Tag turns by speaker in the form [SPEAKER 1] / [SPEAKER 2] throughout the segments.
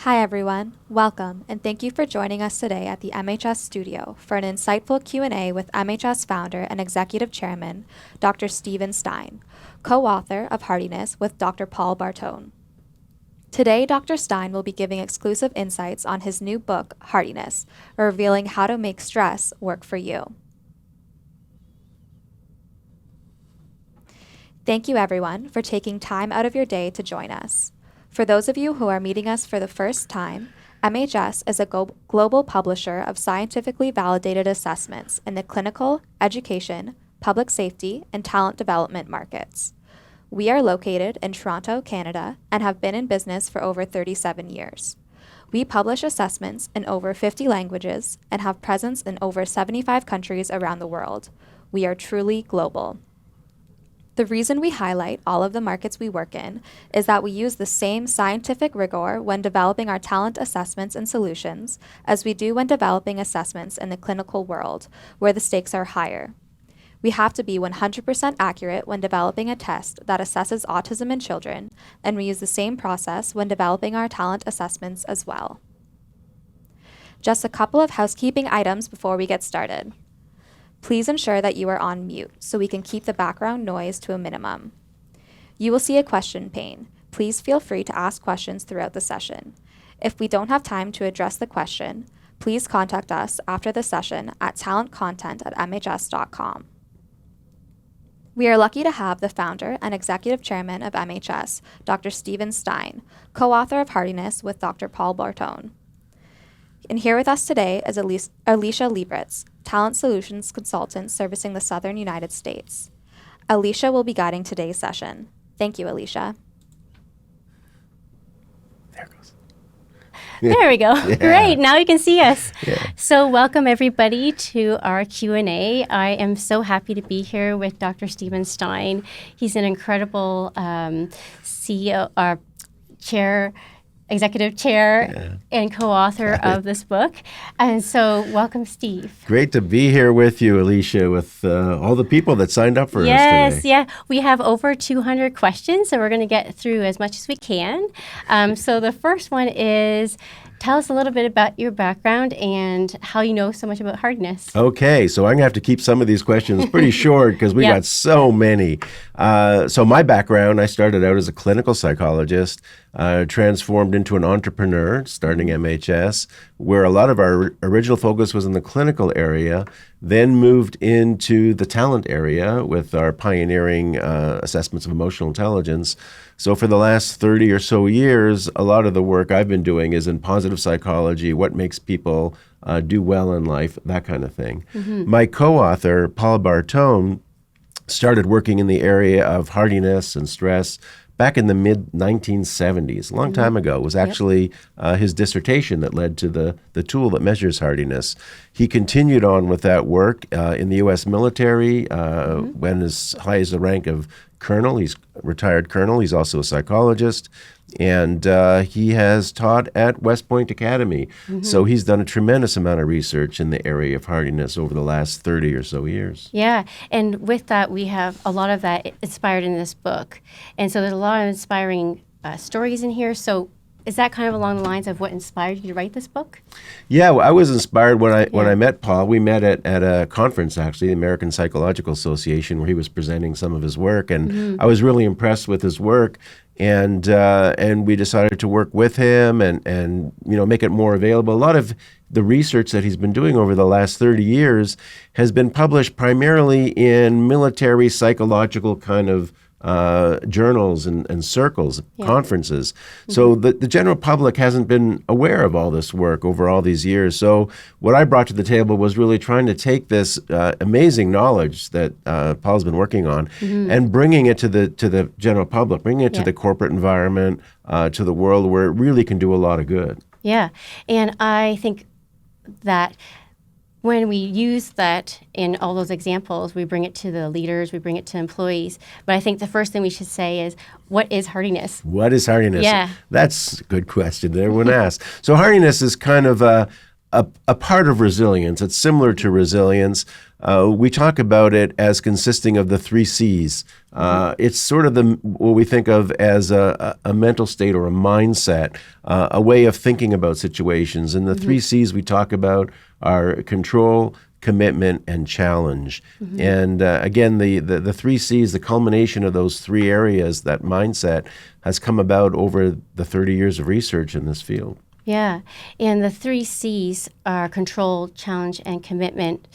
[SPEAKER 1] Hi everyone, welcome, and thank you for joining us today at the MHS studio for an insightful Q&A with MHS founder and executive chairman, Dr. Stein, co-author of Hardiness with Dr. Paul Bartone. Today, Dr. Stein will be giving exclusive insights on his new book, Hardiness, revealing how to make stress work for you. Thank you everyone for taking time out of your day to join us. For those of you who are meeting us for the first time, MHS is a global publisher of scientifically validated assessments in the clinical, education, public safety, and talent development markets. We are located in Toronto, Canada, and have been in business for over 37 years. We publish assessments in over 50 languages and have presence in over 75 countries around the world. We are truly global. The reason we highlight all of the markets we work in is that we use the same scientific rigor when developing our talent assessments and solutions as we do when developing assessments in the clinical world, where the stakes are higher. We have to be 100% accurate when developing a test that assesses autism in children, and we use the same process when developing our talent assessments as well. Just a couple of housekeeping items before we get started. Please ensure that you are on mute so we can keep the background noise to a minimum. You will see a question pane. Please feel free to ask questions throughout the session. If we don't have time to address the question, please contact us after the session at talentcontent@mhs.com. We are lucky to have the founder and executive chairman of MHS, Dr. Stein, co-author of Hardiness with Dr. Paul Bartone. And here with us today is Alicia Liebritz, Talent Solutions Consultant servicing the Southern United States. Alicia will be guiding today's session. Thank you, Alicia.
[SPEAKER 2] There it goes.
[SPEAKER 3] There we go.
[SPEAKER 2] Yeah.
[SPEAKER 3] Great. Now you can see us.
[SPEAKER 2] Yeah.
[SPEAKER 3] So welcome everybody to our Q&A. I am so happy to be here with Dr. Stein. He's an incredible CEO, executive chair and co-author of this book. And so welcome, Steve.
[SPEAKER 2] Great to be here with you, Alicia, with all the people that signed up for us today.
[SPEAKER 3] Yes, yeah. We have over 200 questions, so we're going to get through as much as we can. So the first one is, tell us a little bit about your background and how you know so much about Hardiness.
[SPEAKER 2] Okay, so I'm going to have to keep some of these questions pretty short because we got so many. So my background, I started out as a clinical psychologist, transformed into an entrepreneur, starting MHS, where a lot of our original focus was in the clinical area, then moved into the talent area with our pioneering assessments of emotional intelligence. So for the last 30 or so years, a lot of the work I've been doing is in positive psychology, what makes people do well in life, that kind of thing. Mm-hmm. My co-author, Paul Bartone, started working in the area of hardiness and stress back in the mid-1970s, a long time ago. It was actually his dissertation that led to the tool that measures hardiness. He continued on with that work in the U.S. military, went as high as the rank of colonel. He's retired colonel. He's also a psychologist. And he has taught at West Point Academy. Mm-hmm. So he's done a tremendous amount of research in the area of hardiness over the last 30 or so years.
[SPEAKER 3] Yeah, and with that, we have a lot of that inspired in this book. And so there's a lot of inspiring stories in here. So is that kind of along the lines of what inspired you to write this book?
[SPEAKER 2] Yeah, I was inspired when I met Paul. We met at a conference, actually, the American Psychological Association, where he was presenting some of his work. And I was really impressed with his work. And we decided to work with him and make it more available. A lot of the research that he's been doing over the last 30 years has been published primarily in military psychological kind of journals and circles, conferences. Mm-hmm. So the general public hasn't been aware of all this work over all these years. So what I brought to the table was really trying to take this amazing knowledge that Paul's been working on and bringing it to the general public, bringing it to the corporate environment, to the world where it really can do a lot of good.
[SPEAKER 3] Yeah, and I think that when we use that in all those examples, we bring it to the leaders, we bring it to employees. But I think the first thing we should say is, what is hardiness?
[SPEAKER 2] What is hardiness?
[SPEAKER 3] Yeah.
[SPEAKER 2] That's a good question that everyone asks. So hardiness is kind of a part of resilience. It's similar to resilience. we talk about it as consisting of the 3 C's. It's sort of what we think of as a mental state or a mindset, a way of thinking about situations. And the 3 C's we talk about are control, commitment, and challenge. And again, the 3 C's, the culmination of those 3 areas, that mindset, has come about over the 30 years of research in this field.
[SPEAKER 3] Yeah, and the 3 C's are control, challenge, and commitment.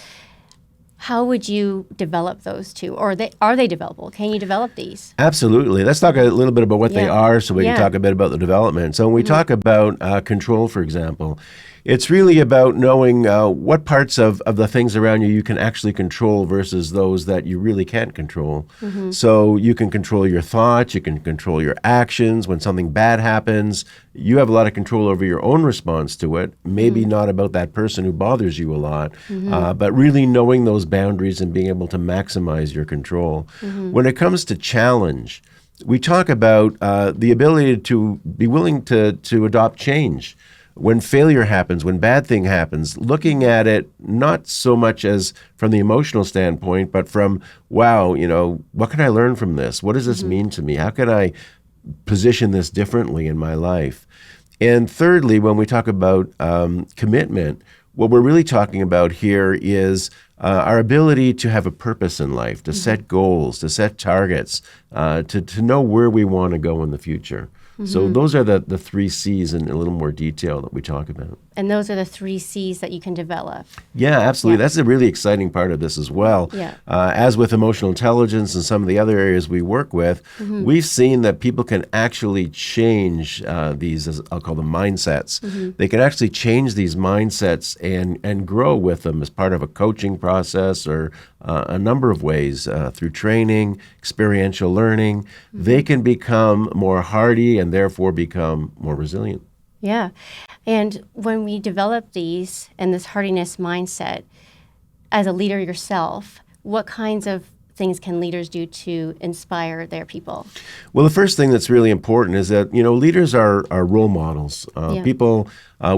[SPEAKER 3] How would you develop those two? Or are they developable? Can you develop these?
[SPEAKER 2] Absolutely. Let's talk a little bit about what they are so we can talk a bit about the development. So when we talk about control, for example, it's really about knowing what parts of the things around you can actually control versus those that you really can't control. So you can control your thoughts, you can control your actions. When something bad happens, you have a lot of control over your own response to it. Maybe not about that person who bothers you a lot, but really knowing those boundaries and being able to maximize your control. When it comes to challenge, we talk about the ability to be willing to adopt change. When failure happens, when bad thing happens, looking at it not so much as from the emotional standpoint, but from, wow, what can I learn from this? What does this mean to me? How can I position this differently in my life? And thirdly, when we talk about commitment, what we're really talking about here is our ability to have a purpose in life, to set goals, to set targets, to know where we want to go in the future. So those are the 3 C's in a little more detail that we talk about.
[SPEAKER 3] And those are the 3 C's that you can develop.
[SPEAKER 2] Yeah, absolutely. That's a really exciting part of this as well.
[SPEAKER 3] Yeah.
[SPEAKER 2] As with emotional intelligence and some of the other areas we work with, we've seen that people can actually change these, as I'll call them, mindsets. They can actually change these mindsets and grow with them as part of a coaching process or a number of ways through training, experiential learning. They can become more hardy and therefore become more resilient.
[SPEAKER 3] Yeah. And when we develop these and this hardiness mindset, as a leader yourself, what kinds of things can leaders do to inspire their people?
[SPEAKER 2] Well, the first thing that's really important is that, leaders are role models. People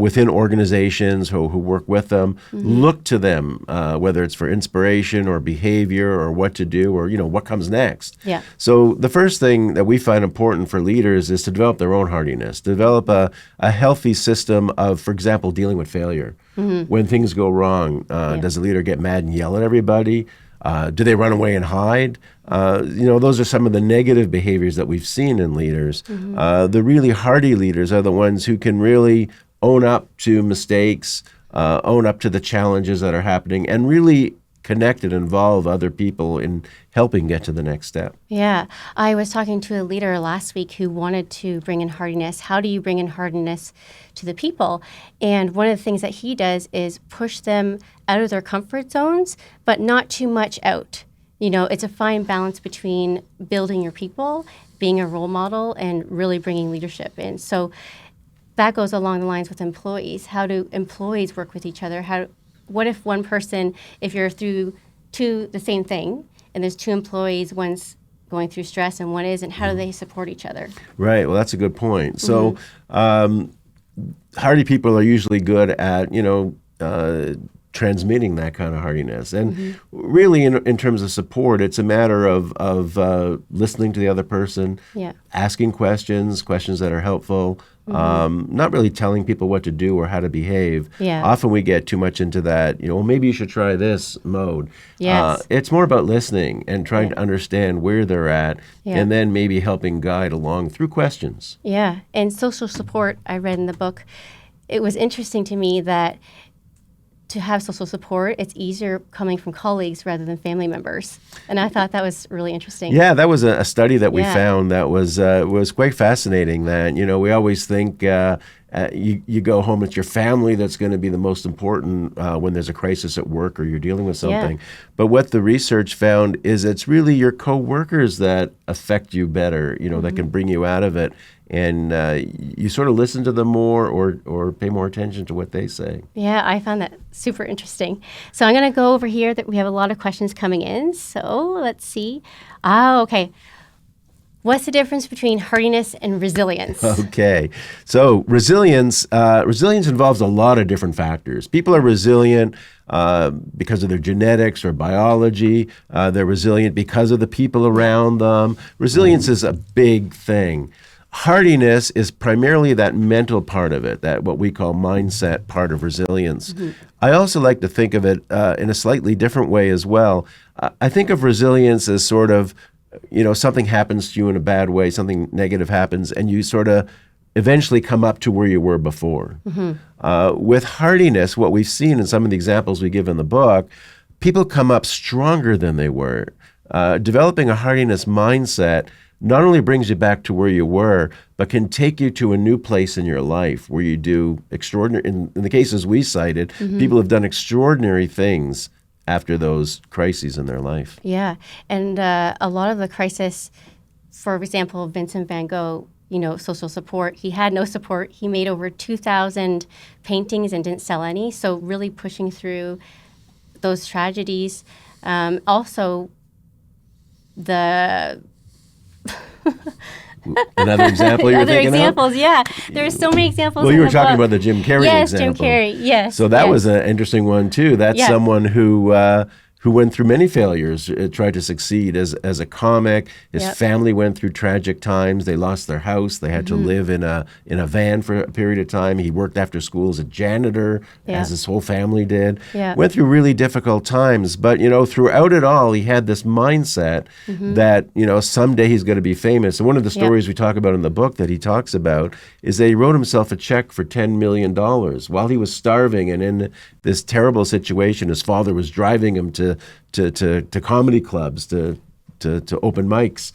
[SPEAKER 2] within organizations who work with them look to them, whether it's for inspiration or behavior or what to do or, what comes next.
[SPEAKER 3] Yeah.
[SPEAKER 2] So the first thing that we find important for leaders is to develop their own hardiness, develop a healthy system of, for example, dealing with failure. When things go wrong, does a leader get mad and yell at everybody? Do they run away and hide? Those are some of the negative behaviors that we've seen in leaders. The really hardy leaders are the ones who can really own up to mistakes, own up to the challenges that are happening, and really connect and involve other people in helping get to the next step.
[SPEAKER 3] Yeah. I was talking to a leader last week who wanted to bring in hardiness. How do you bring in hardiness to the people? And one of the things that he does is push them out of their comfort zones, but not too much out. It's a fine balance between building your people, being a role model, and really bringing leadership in. So that goes along the lines with employees. How do employees work with each other? What if one person, if you're through the same thing, and there's 2 employees, one's going through stress and one isn't, how do they support each other? Right.
[SPEAKER 2] Well, that's a good point. So hardy people are usually good at, transmitting that kind of hardiness. And really, in terms of support, it's a matter of listening to the other person, asking questions that are helpful, not really telling people what to do or how to behave. Often we get too much into that, well, maybe you should try this mode. It's more about listening and trying to understand where they're at and then maybe helping guide along through questions.
[SPEAKER 3] Yeah, and social support, I read in the book, it was interesting to me that to have social support, it's easier coming from colleagues rather than family members. And I thought that was really interesting.
[SPEAKER 2] Yeah, that was a study that we found that was quite fascinating. That, we always think you go home, it's your family that's going to be the most important when there's a crisis at work or you're dealing with something. But what the research found is it's really your coworkers that affect you better, that can bring you out of it. And you sort of listen to them more or pay more attention to what they say.
[SPEAKER 3] Yeah, I found that super interesting. So I'm going to go over here. That we have a lot of questions coming in. So let's see. Okay. What's the difference between hardiness and resilience?
[SPEAKER 2] Okay. So resilience involves a lot of different factors. People are resilient because of their genetics or biology. They're resilient because of the people around them. Resilience is a big thing. Hardiness is primarily that mental part of it, that what we call mindset part of resilience. I also like to think of it in a slightly different way as well. I think of resilience as sort of, something happens to you in a bad way, something negative happens, and you sort of eventually come up to where you were before. With hardiness, what we've seen in some of the examples we give in the book, people come up stronger than they were. Developing a hardiness mindset not only brings you back to where you were, but can take you to a new place in your life where you do extraordinary, in the cases we cited, people have done extraordinary things after those crises in their life.
[SPEAKER 3] Yeah, and a lot of the crisis, for example, Vincent van Gogh, social support, he had no support. He made over 2,000 paintings and didn't sell any, so really pushing through those tragedies. Also, the...
[SPEAKER 2] Another example you're thinking
[SPEAKER 3] examples,
[SPEAKER 2] of?
[SPEAKER 3] Yeah. There's so many examples.
[SPEAKER 2] Well, you were talking about the Jim Carrey
[SPEAKER 3] yes,
[SPEAKER 2] example.
[SPEAKER 3] Yes, Jim Carrey, yes.
[SPEAKER 2] So that was an interesting one, too. That's someone who went through many failures, tried to succeed as a comic. His family went through tragic times. They lost their house. They had to live in a van for a period of time. He worked after school as a janitor, as his whole family did. Went through really difficult times. But, throughout it all, he had this mindset that, someday he's going to be famous. And one of the stories we talk about in the book that he talks about is that he wrote himself a check for $10 million while he was starving and in this terrible situation. His father was driving him to comedy clubs, to open mics,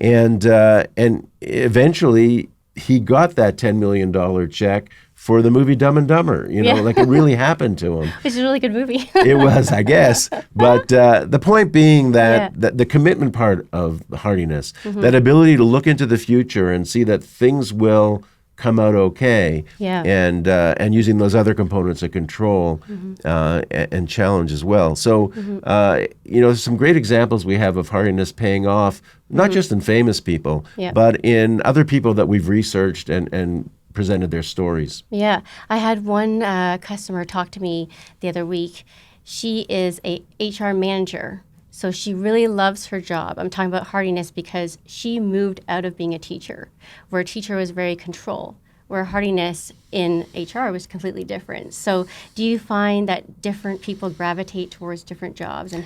[SPEAKER 2] and eventually he got that $10 million check for the movie Dumb and Dumber. Like it really happened to him.
[SPEAKER 3] Which is a really good movie.
[SPEAKER 2] It was, I guess. But the point being that the commitment part of hardiness, that ability to look into the future and see that things will come out okay, and using those other components of control and challenge as well. So, some great examples we have of hardiness paying off, not just in famous people, but in other people that we've researched and presented their stories.
[SPEAKER 3] Yeah. I had one customer talk to me the other week. She is a HR manager. So she really loves her job. I'm talking about hardiness because she moved out of being a teacher, where a teacher was very control, where hardiness in HR was completely different. So do you find that different people gravitate towards different jobs, and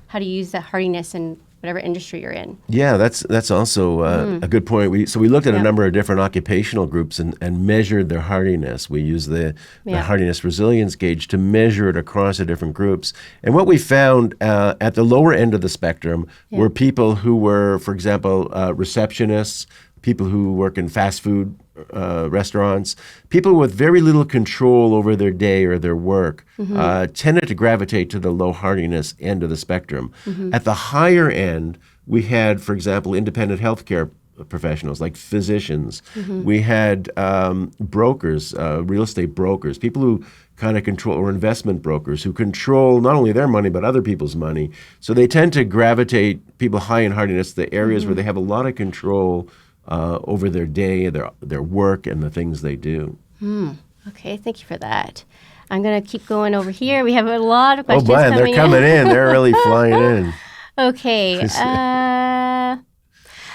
[SPEAKER 3] how do you use that hardiness in whatever industry you're in?
[SPEAKER 2] Yeah, that's also a good point. We looked at a number of different occupational groups and measured their hardiness. We used the hardiness resilience gauge to measure it across the different groups. And what we found at the lower end of the spectrum were people who were, for example, receptionists, people who work in fast food restaurants, people with very little control over their day or their work tended to gravitate to the low hardiness end of the spectrum. At the higher end, we had, for example, independent healthcare professionals like physicians. We had brokers, real estate brokers, people who kind of control, or investment brokers who control not only their money but other people's money. So they tend to gravitate, people high in hardiness, the areas where they have a lot of control over their day, their work, and the things they do.
[SPEAKER 3] Okay, thank you for that. I'm going to keep going over here. We have a lot of questions
[SPEAKER 2] coming in. They're coming in. They're really flying in.
[SPEAKER 3] Okay.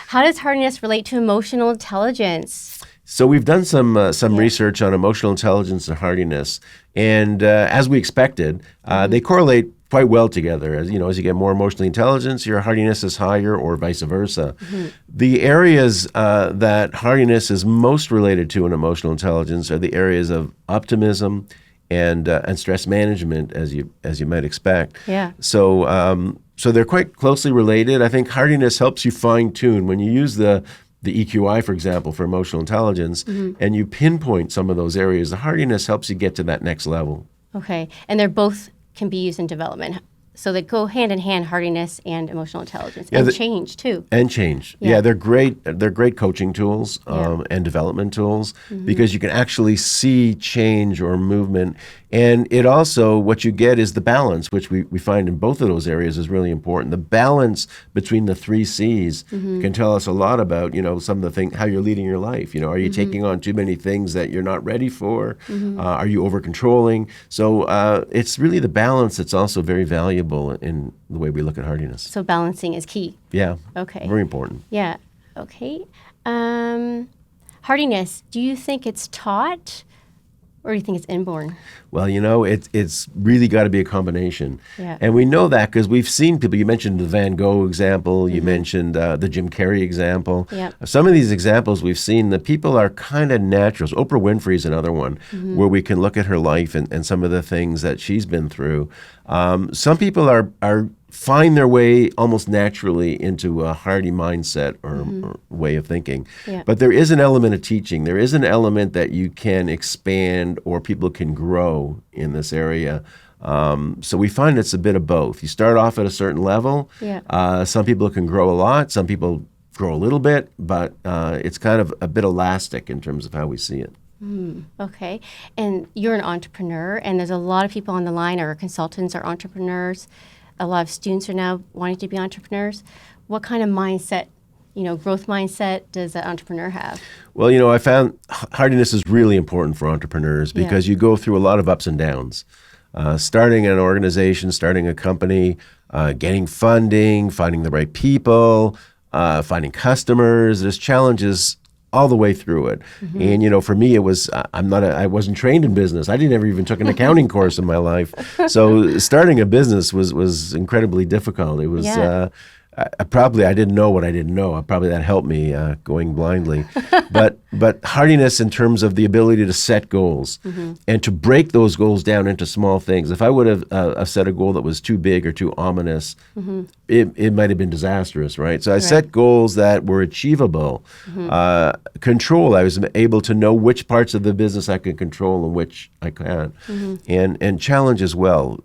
[SPEAKER 3] How does hardiness relate to emotional intelligence?
[SPEAKER 2] So we've done some research on emotional intelligence and hardiness, and as we expected, they correlate quite well together. As you get more emotionally intelligence, your hardiness is higher, or vice versa. The areas that hardiness is most related to in emotional intelligence are the areas of optimism and stress management, as you might expect.
[SPEAKER 3] Yeah.
[SPEAKER 2] So they're quite closely related. I think hardiness helps you fine tune when you use the EQI, for example, for emotional intelligence, and you pinpoint some of those areas. The hardiness helps you get to that next level.
[SPEAKER 3] Okay, and they're both can be used in development. So they go hand in hand, hardiness and emotional intelligence,
[SPEAKER 2] Yeah,
[SPEAKER 3] and change too.
[SPEAKER 2] And change.
[SPEAKER 3] Yeah.
[SPEAKER 2] They're great. They're great coaching tools and development tools because you can actually see change or movement. And it also, what you get is the balance, which we find in both of those areas is really important. The balance between the 3 C's can tell us a lot about, some of the things, how you're leading your life. Are you taking on too many things that you're not ready for? Are you over controlling? So it's really the balance that's also very valuable in the way we look at hardiness.
[SPEAKER 3] So balancing is key.
[SPEAKER 2] Yeah.
[SPEAKER 3] Okay.
[SPEAKER 2] Very important.
[SPEAKER 3] Yeah. Okay. Hardiness, do you think it's taught or do you think it's inborn?
[SPEAKER 2] Well, it's really got to be a combination.
[SPEAKER 3] Yeah.
[SPEAKER 2] And we know that because we've seen people. You mentioned the Van Gogh example. You mentioned the Jim Carrey example.
[SPEAKER 3] Yeah.
[SPEAKER 2] Some of these examples we've seen, the people are kind of naturals. Oprah Winfrey's another one where we can look at her life and some of the things that she's been through. Some people are find their way almost naturally into a hardy mindset or way of thinking.
[SPEAKER 3] Yeah.
[SPEAKER 2] But there is an element of teaching. There is an element that you can expand or people can grow in this area. So we find it's a bit of both. You start off at a certain level.
[SPEAKER 3] Yeah.
[SPEAKER 2] Some people can grow a lot. Some people grow a little bit. But it's kind of a bit elastic in terms of how we see it.
[SPEAKER 3] Okay. And you're an entrepreneur, and there's a lot of people on the line or consultants or entrepreneurs. A lot of students are now wanting to be entrepreneurs. What kind of mindset, growth mindset does an entrepreneur have?
[SPEAKER 2] Well, I found hardiness is really important for entrepreneurs because you go through a lot of ups and downs. Starting an organization, starting a company, getting funding, finding the right people, finding customers. There's challenges all the way through it. And, for me, it was, I wasn't trained in business. I didn't ever even took an accounting course in my life. So starting a business was incredibly difficult. It was, I didn't know what I didn't know. Probably that helped me going blindly. But hardiness in terms of the ability to set goals and to break those goals down into small things. If I would have set a goal that was too big or too ominous, it might have been disastrous, right? So I set goals that were achievable. Control, I was able to know which parts of the business I can control and which I can't. And challenge as well.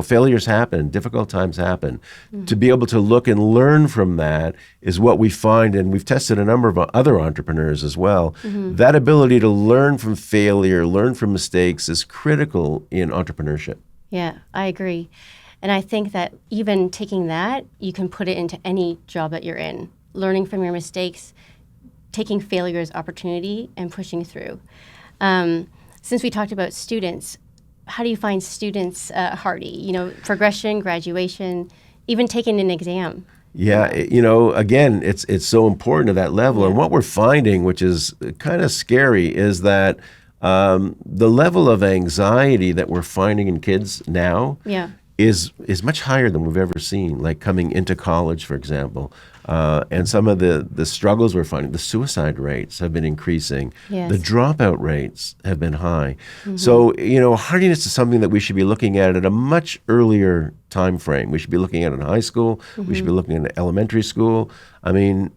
[SPEAKER 2] Failures happen, difficult times happen. To be able to look and learn from that is what we find, and we've tested a number of other entrepreneurs as well. That ability to learn from failure, learn from mistakes is critical in entrepreneurship.
[SPEAKER 3] Yeah, I agree. And I think that even taking that, you can put it into any job that you're in. Learning from your mistakes, taking failure as opportunity, and pushing through. Since we talked about students, how do you find students hardy? Progression, graduation, even taking an exam.
[SPEAKER 2] Yeah, again, it's so important at that level. And what we're finding, which is kind of scary, is that the level of anxiety that we're finding in kids now is much higher than we've ever seen, like coming into college, for example. And some of the struggles we're finding, the suicide rates have been increasing.
[SPEAKER 3] Yes.
[SPEAKER 2] The dropout rates have been high. So, hardiness is something that we should be looking at a much earlier time frame. We should be looking at it in high school. We should be looking at it in elementary school. I mean,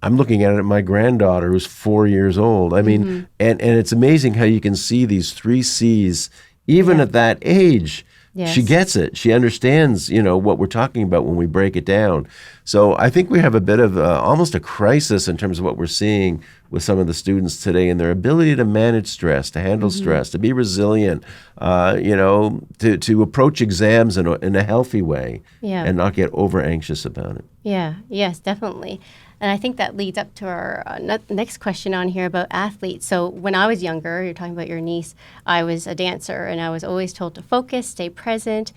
[SPEAKER 2] I'm looking at it at my granddaughter who's 4 years old. I mean, and it's amazing how you can see these 3 C's, even at that age.
[SPEAKER 3] Yes.
[SPEAKER 2] She gets it. She understands, what we're talking about when we break it down. So I think we have a bit of almost a crisis in terms of what we're seeing with some of the students today and their ability to manage stress, to handle stress, to be resilient, to approach exams in a healthy way and not get over anxious about it.
[SPEAKER 3] Yeah, yes, definitely. And I think that leads up to our next question on here about athletes. So when I was younger, you're talking about your niece, I was a dancer and I was always told to focus, stay present.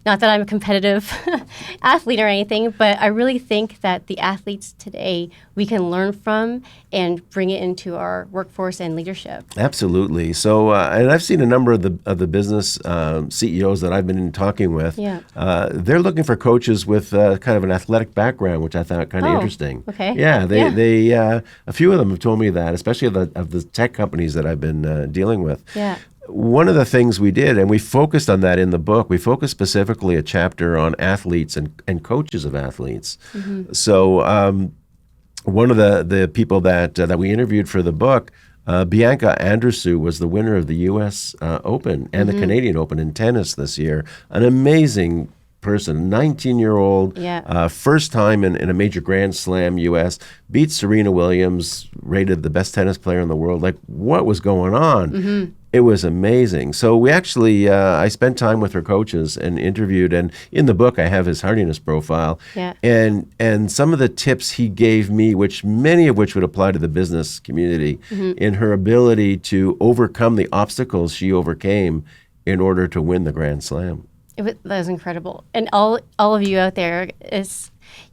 [SPEAKER 3] Not that I'm a competitive athlete or anything, but I really think that the athletes today we can learn from and bring it into our workforce and leadership.
[SPEAKER 2] Absolutely. So, and I've seen a number of the business CEOs that I've been talking with.
[SPEAKER 3] Yeah.
[SPEAKER 2] They're looking for coaches with kind of an athletic background, which I thought kind of interesting.
[SPEAKER 3] Okay.
[SPEAKER 2] Yeah. They a few of them have told me that, especially of the tech companies that I've been dealing with.
[SPEAKER 3] Yeah.
[SPEAKER 2] One of the things we did, and we focused on that in the book, we focused specifically a chapter on athletes and coaches of athletes. So one of the people that we interviewed for the book, Bianca Andreescu, was the winner of the U.S. Open and the Canadian Open in tennis this year. An amazing person, 19-year-old, first time in a major Grand Slam U.S., beat Serena Williams, rated the best tennis player in the world. Like, what was going on? It was amazing. So we actually, I spent time with her coaches and interviewed, and in the book I have his Hardiness profile. And some of the tips he gave me, many of which would apply to the business community, in her ability to overcome the obstacles she overcame in order to win the Grand Slam.
[SPEAKER 3] That was incredible. And all of you out there,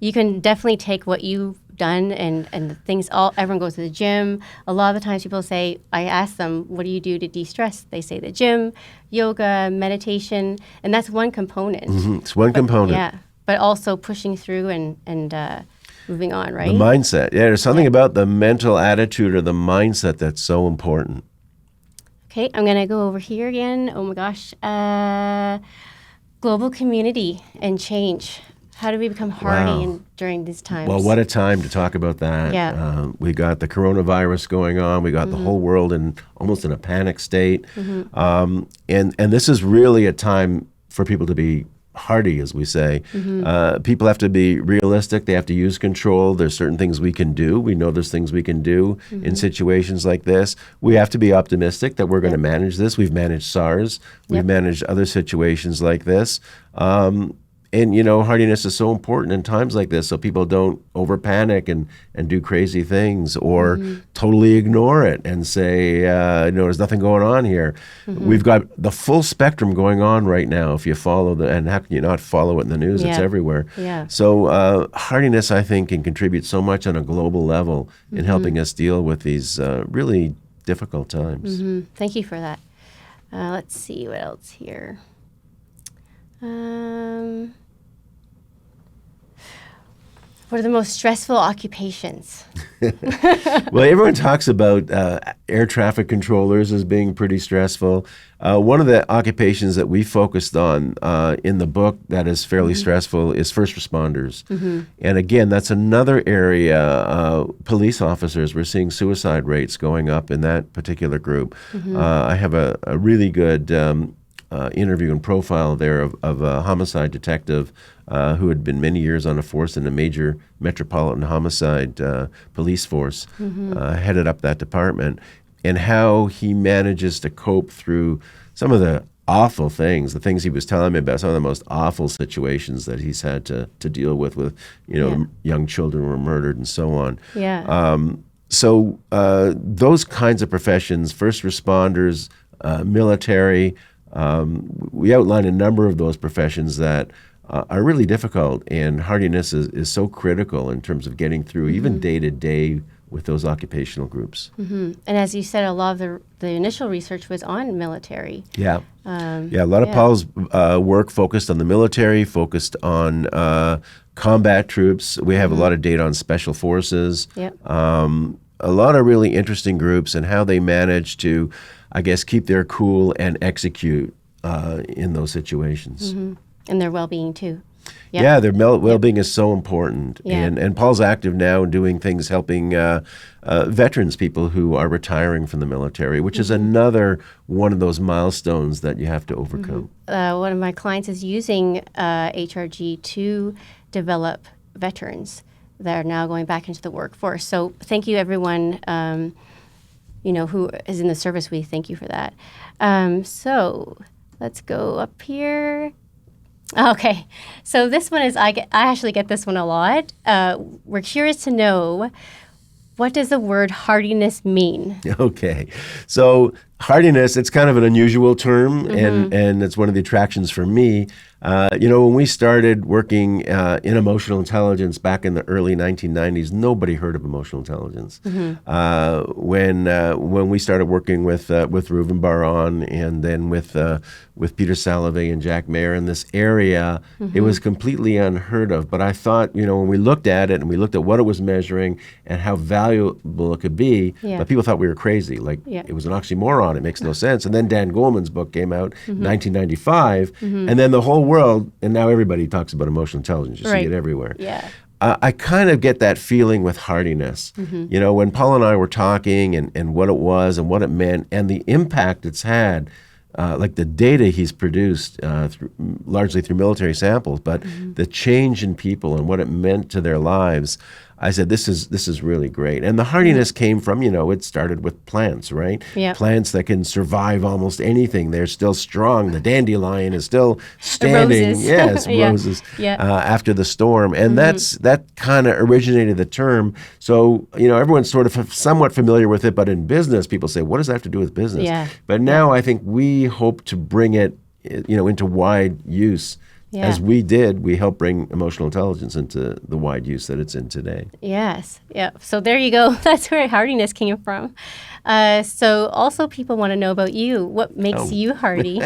[SPEAKER 3] you can definitely take what you've done and the things, everyone goes to the gym. A lot of the times people say, I ask them, what do you do to de-stress? They say the gym, yoga, meditation, and that's one component.
[SPEAKER 2] It's one component.
[SPEAKER 3] Yeah, but also pushing through and moving on, right?
[SPEAKER 2] The mindset. Yeah, there's something about the mental attitude or the mindset that's so important.
[SPEAKER 3] Okay, I'm going to go over here again. Oh my gosh. Global community and change. How do we become hardy during these times?
[SPEAKER 2] Well, what a time to talk about that.
[SPEAKER 3] Yeah.
[SPEAKER 2] We got the coronavirus going on. We got the whole world almost in a panic state. And this is really a time for people to be hardy, as we say. People have to be realistic. They have to use control. There's certain things we can do. We know there's things we can do in situations like this. We have to be optimistic that we're going to manage this. We've managed SARS. We've managed other situations like this. And, hardiness is so important in times like this so people don't over-panic and do crazy things or totally ignore it and say, there's nothing going on here. We've got the full spectrum going on right now if you follow and how can you not follow it in the news? It's everywhere. So hardiness, I think, can contribute so much on a global level in helping us deal with these really difficult times.
[SPEAKER 3] Thank you for that. Let's see what else here. What are the most stressful occupations?
[SPEAKER 2] Well, everyone talks about air traffic controllers as being pretty stressful. One of the occupations that we focused on in the book that is fairly stressful is first responders. And again, that's another area. Police officers, we're seeing suicide rates going up in that particular group. I have a really good interview and profile there of a homicide detective who had been many years on a force in a major metropolitan homicide police force, headed up that department, and how he manages to cope through some of the awful things, the things he was telling me about, some of the most awful situations that he's had to deal with young children were murdered and so on. So those kinds of professions, first responders, military, we outline a number of those professions that are really difficult, and hardiness is so critical in terms of getting through even day to day with those occupational groups.
[SPEAKER 3] And as you said, a lot of the initial research was on military.
[SPEAKER 2] A lot of Paul's work focused on the military, focused on combat troops. We have a lot of data on special forces. A lot of really interesting groups and how they manage to, I guess, keep their cool and execute in those situations.
[SPEAKER 3] And their well-being too.
[SPEAKER 2] Their well-being is so important. And Paul's active now in doing things helping veterans, people who are retiring from the military, which is another one of those milestones that you have to overcome.
[SPEAKER 3] One of my clients is using HRG to develop veterans that are now going back into the workforce. So thank you, everyone, who is in the service. We thank you for that. So let's go up here. Okay, so this one is, I actually get this one a lot. We're curious to know, what does the word hardiness mean? Okay,
[SPEAKER 2] so hardiness, it's kind of an unusual term, and it's one of the attractions for me. When we started working in emotional intelligence back in the early 1990s, nobody heard of emotional intelligence. When we started working with Reuven Bar-On and then with Peter Salovey and Jack Mayer in this area, it was completely unheard of. But I thought, when we looked at it and we looked at what it was measuring and how valuable it could be, but people thought we were crazy. It was an oxymoron. It makes no sense. And then Dan Goleman's book came out in 1995, and then the whole world, and now everybody talks about emotional intelligence. You see it everywhere. I kind of get that feeling with hardiness. When Paul and I were talking and what it was and what it meant and the impact it's had, like the data he's produced largely through military samples, but the change in people and what it meant to their lives, I said, this is really great. And the hardiness came from, it started with plants, right?
[SPEAKER 3] Yeah.
[SPEAKER 2] Plants that can survive almost anything. They're still strong. The dandelion is still standing.
[SPEAKER 3] Roses.
[SPEAKER 2] Yes,
[SPEAKER 3] Yeah.
[SPEAKER 2] roses
[SPEAKER 3] Yeah.
[SPEAKER 2] after the storm. And that kind of originated the term. So, everyone's sort of somewhat familiar with it, but in business, people say, what does that have to do with business?
[SPEAKER 3] Yeah.
[SPEAKER 2] But now I think we hope to bring it, into wide use.
[SPEAKER 3] Yeah.
[SPEAKER 2] As we did, we helped bring emotional intelligence into the wide use that it's in today.
[SPEAKER 3] Yes. Yeah. So there you go. That's where hardiness came from. So also people want to know about you. What makes you hardy?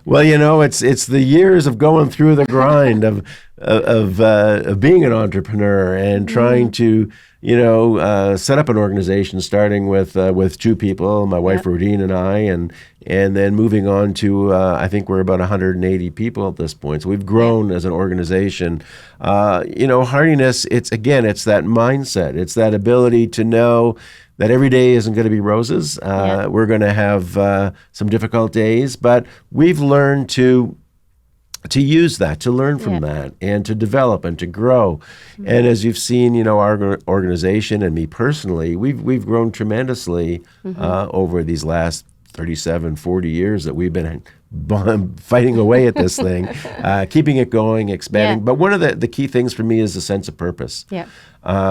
[SPEAKER 2] Well, it's the years of going through the grind of being an entrepreneur and trying to set up an organization, starting with two people, my wife Rodine and I, and then moving on to I think we're about 180 people at this point. So we've grown as an organization. Hardiness. It's that mindset. It's that ability to know that every day isn't going to be roses. We're going to have some difficult days, but we've learned to use that, to learn from that, and to develop and to grow. And as you've seen, our organization and me personally, we've grown tremendously over these last 37, 40 years that we've been fighting away at this thing, keeping it going, expanding. But one of the key things for me is a sense of purpose.
[SPEAKER 3] Yeah.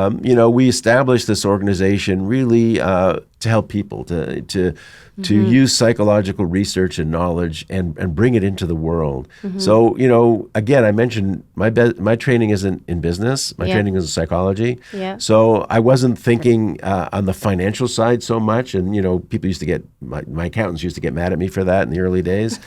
[SPEAKER 2] We established this organization really to help people, to use psychological research and knowledge and bring it into the world. So, again, I mentioned my training isn't in business. My training is in psychology.
[SPEAKER 3] Yeah.
[SPEAKER 2] So I wasn't thinking on the financial side so much. And, people used to get, my accountants used to get mad at me for that in the early days.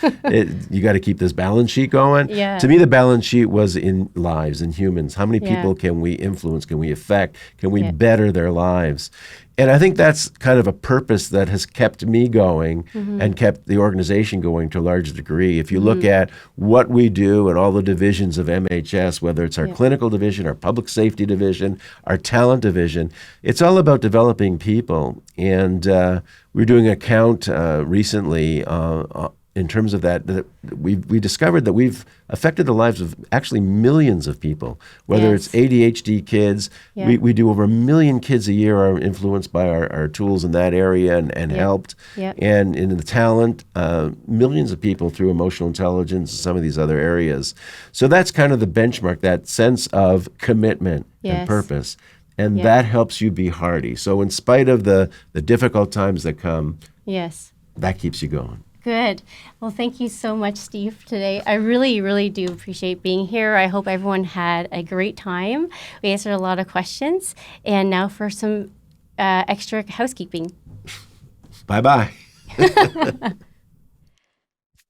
[SPEAKER 2] You got to keep this balance sheet going.
[SPEAKER 3] Yeah.
[SPEAKER 2] To me, the balance sheet was in lives, in humans. How many people can we influence? Can we affect? Can we better their lives? And I think that's kind of a purpose that has kept me going and kept the organization going to a large degree. If you look at what we do and all the divisions of MHS, whether it's our clinical division, our public safety division, our talent division, it's all about developing people. And we're doing a count recently in terms of that we discovered that we've affected the lives of actually millions of people, whether it's ADHD kids. We do over 1 million kids a year are influenced by our tools in that area and helped. And in the talent, millions of people through emotional intelligence and some of these other areas. So that's kind of the benchmark, that sense of commitment and purpose. And that helps you be hardy. So in spite of the difficult times that come, that keeps you going.
[SPEAKER 3] Good. Well, thank you so much, Steve, today. I really, really do appreciate being here. I hope everyone had a great time. We answered a lot of questions. And now for some extra housekeeping.
[SPEAKER 2] Bye-bye.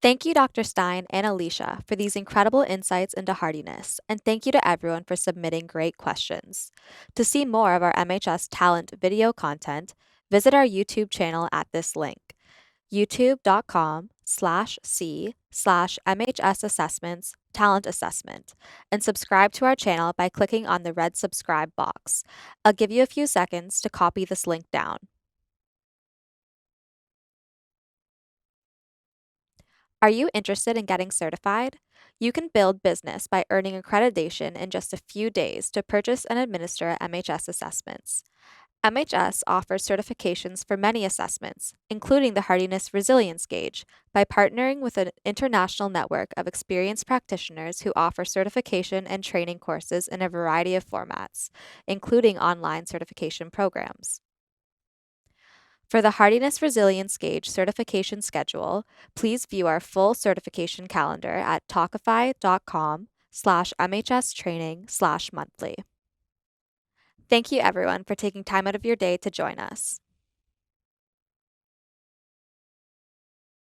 [SPEAKER 1] Thank you, Dr. Stein and Alicia, for these incredible insights into hardiness, and thank you to everyone for submitting great questions. To see more of our MHS Talent video content, visit our YouTube channel at this link, youtube.com/c/MHS Assessments Talent Assessment, and subscribe to our channel by clicking on the red subscribe box. I'll give you a few seconds to copy this link down. Are you interested in getting certified? You can build business by earning accreditation in just a few days to purchase and administer MHS assessments. MHS offers certifications for many assessments, including the Hardiness Resilience Gauge, by partnering with an international network of experienced practitioners who offer certification and training courses in a variety of formats, including online certification programs. For the Hardiness Resilience Gauge certification schedule, please view our full certification calendar at talkify.com/MHS training/monthly. Thank you, everyone, for taking time out of your day to join us.